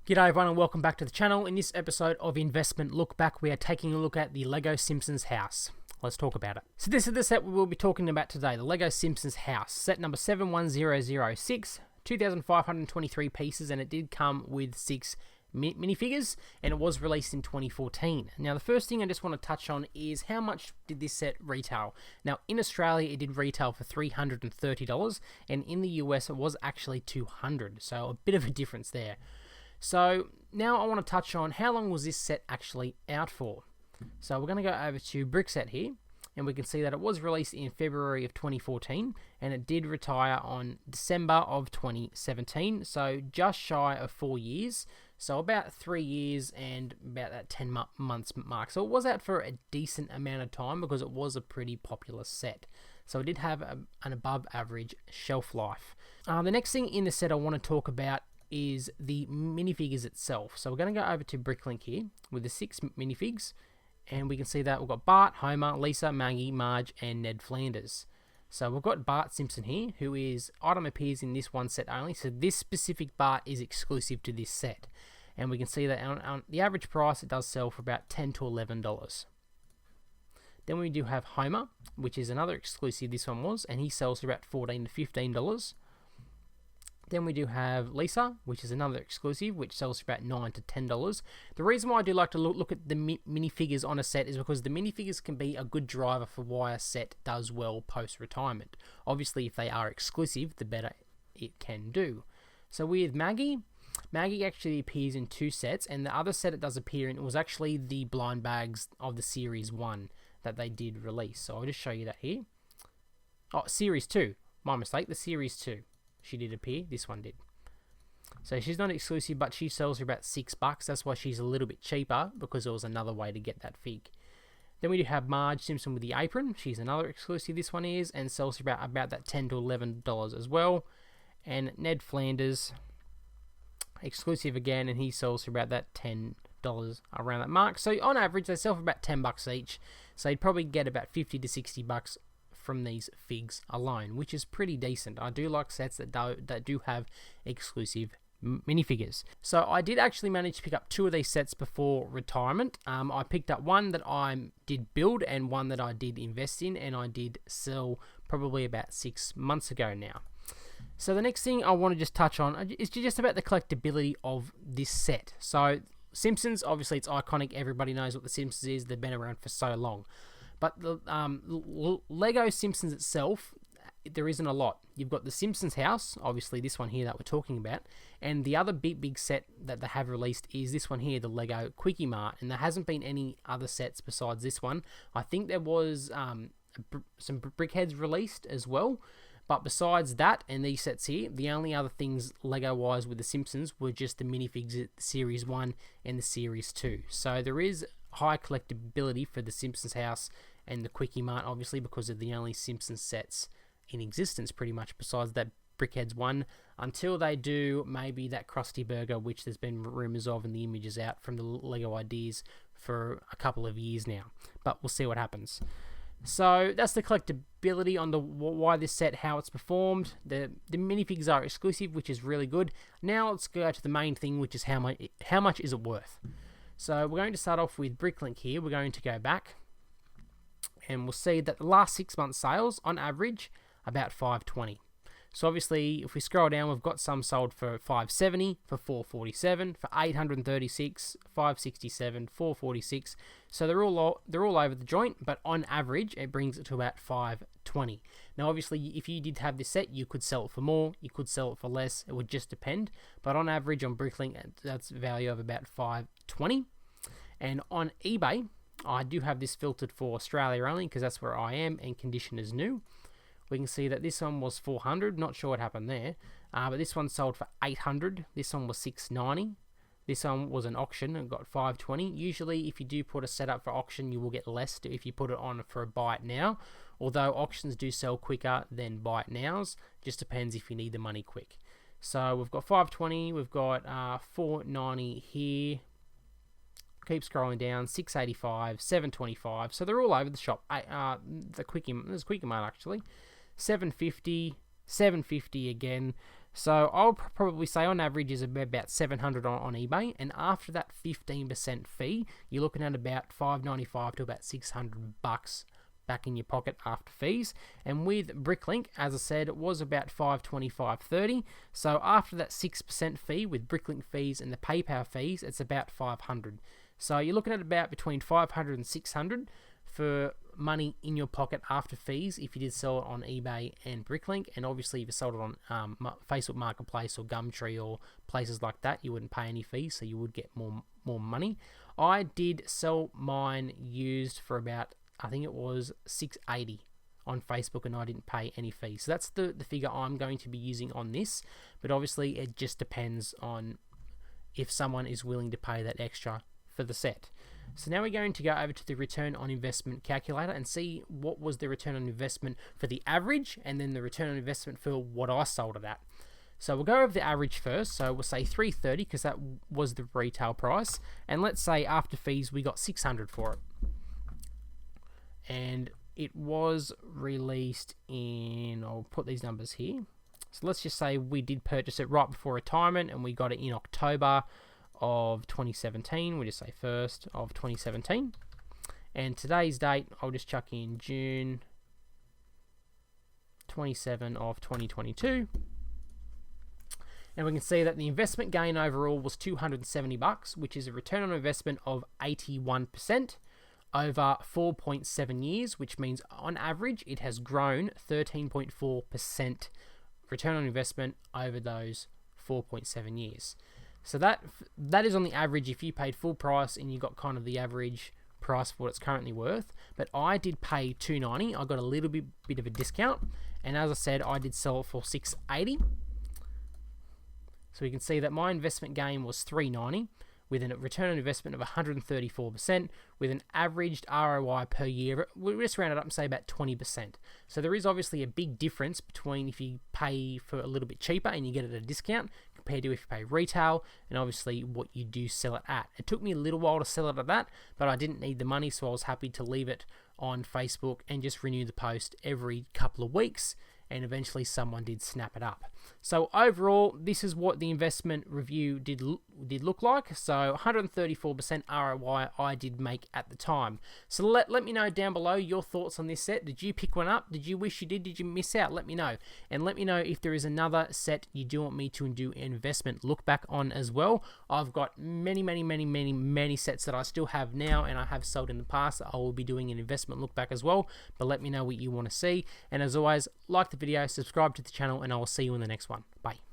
G'day everyone and welcome back to the channel. In this episode of Investment Look Back, we are taking a look at the LEGO Simpsons house. Let's talk about it. So this is the set we will be talking about today, the LEGO Simpsons house. Set number 71006, 2,523 pieces, and it did come with 6 minifigures, and it was released in 2014. Now the first thing I just want to touch on is how much did this set retail? Now in Australia it did retail for $330, and in the US it was actually $200, so a bit of a difference there. So now I want to touch on how long was this set actually out for. So we're going to go over to Brickset here, and we can see that it was released in February of 2014, and it did retire on December of 2017, so just shy of 4 years, so about 3 years and about that 10 months mark. So it was out for a decent amount of time because it was a pretty popular set. So it did have an above average shelf life. The next thing in the set I want to talk about is the minifigures itself. So we're going to go over to Bricklink here with the 6 minifigs, and we can see that we've got Bart, Homer, Lisa, Maggie, Marge, and Ned Flanders. So we've got Bart Simpson here, who is item appears in this one set only. So this specific Bart is exclusive to this set, and we can see that on the average price it does sell for about $10 to $11. Then we do have Homer, which is another exclusive. This one was, and he sells for about $14 to $15. Then we do have Lisa, which is another exclusive, which sells for about $9 to $10. The reason why I do like to look at the minifigures on a set is because the minifigures can be a good driver for why a set does well post-retirement. Obviously, if they are exclusive, the better it can do. So with Maggie actually appears in 2 sets, and the other set it does appear in was actually the blind bags of the Series 1 that they did release. So I'll just show you that here. Oh, Series 2. My mistake, the Series 2. She did appear, this one did. So she's not exclusive, but she sells for about $6. That's why she's a little bit cheaper, because there was another way to get that fig. Then we do have Marge Simpson with the apron. She's another exclusive, this one is, and sells for about that $10 to $11 as well. And Ned Flanders, exclusive again, and he sells for about that $10 around that mark. So on average, they sell for about $10 each. So you'd probably get about $50 to $60 from these figs alone, which is pretty decent. I do like sets that do have exclusive minifigures. So I did actually manage to pick up 2 of these sets before retirement. I picked up one that I did build and one that I did invest in, and I did sell probably about 6 months ago now. So the next thing I want to just touch on is just about the collectability of this set. So Simpsons, obviously it's iconic. Everybody knows what the Simpsons is. They've been around for so long. But the LEGO Simpsons itself, there isn't a lot. You've got the Simpsons house, obviously this one here that we're talking about, and the other big set that they have released is this one here, the LEGO Quickie Mart, and there hasn't been any other sets besides this one. I think there was some Brickheads released as well, but besides that and these sets here, the only other things LEGO-wise with the Simpsons were just the minifigs at Series 1 and the Series 2. So there is high collectability for the Simpsons house and the Quickie Mart, obviously, because of the only Simpsons sets in existence pretty much, besides that Brickheads one, until they do maybe that Krusty Burger, which there's been rumours of and the images out from the LEGO Ideas for a couple of years now, but we'll see what happens. So that's the collectability on the why this set, how it's performed. The minifigs are exclusive, which is really good. Now let's go to the main thing, which is how much is it worth. So we're going to start off with Bricklink here. We're going to go back, and we'll see that the last 6 months sales on average about $520. So obviously if we scroll down, we've got some sold for $570, for $447, for $836, $567, $446. So they're all over the joint, but on average it brings it to about $520. Now obviously if you did have this set, you could sell it for more, you could sell it for less, it would just depend. But on average on Bricklink, that's a value of about $520. And on eBay, I do have this filtered for Australia only because that's where I am, and condition is new. We can see that this one was $400, not sure what happened there, but this one sold for $800, this one was $690, this one was an auction and got $520. Usually if you do put a setup for auction, you will get less if you put it on for a buy it now, although auctions do sell quicker than buy it nows, just depends if you need the money quick. So we've got $520, we've got $490 here, keep scrolling down, $685, $725, so they're all over the shop. There's Quickie Mart actually, $750, $750 again. So I'll probably say on average is about $700 on eBay, and after that 15% fee, you're looking at about $595 to about $600 back in your pocket after fees. And with Bricklink, as I said, it was about $525.30. So after that 6% fee with Bricklink fees and the PayPal fees, it's about $500. So you're looking at about between $500 and $600 for money in your pocket after fees if you did sell it on eBay and Bricklink. And obviously if you sold it on Facebook Marketplace or Gumtree or places like that, you wouldn't pay any fees, so you would get more money. I did sell mine used for about, I think it was $680 on Facebook, and I didn't pay any fees. So that's the figure I'm going to be using on this, but obviously it just depends on if someone is willing to pay that extra for the set. So now we're going to go over to the return on investment calculator and see what was the return on investment for the average, and then the return on investment for what I sold it at. So we'll go over the average first. So we'll say $330 because that was the retail price, and let's say after fees we got $600 for it. And it was released in, I'll put these numbers here. So let's just say we did purchase it right before retirement and we got it in October of 2017. We'll just say 1st of 2017. And today's date, I'll just chuck in June 27 of 2022. And we can see that the investment gain overall was $270, which is a return on investment of 81%. Over 4.7 years, which means on average it has grown 13.4% return on investment over those 4.7 years. So that is on the average if you paid full price and you got kind of the average price for what it's currently worth. But I did pay $290. I got a little bit of a discount, and as I said, I did sell it for $680. So you can see that my investment gain was $390. With a return on investment of 134%, with an averaged ROI per year, we'll just round it up and say about 20%. So there is obviously a big difference between if you pay for a little bit cheaper and you get it at a discount compared to if you pay retail, and obviously what you do sell it at. It took me a little while to sell it at that, but I didn't need the money, so I was happy to leave it on Facebook and just renew the post every couple of weeks, and eventually someone did snap it up. So overall, this is what the investment review did look like. So 134% ROI I did make at the time. So let me know down below your thoughts on this set. Did you pick one up? Did you wish you did? Did you miss out? Let me know. And let me know if there is another set you do want me to do an investment look back on as well. I've got many sets that I still have now and I have sold in the past. I will be doing an investment look back as well. But let me know what you want to see. And as always, like the video, subscribe to the channel, and I will see you in the next one. Bye.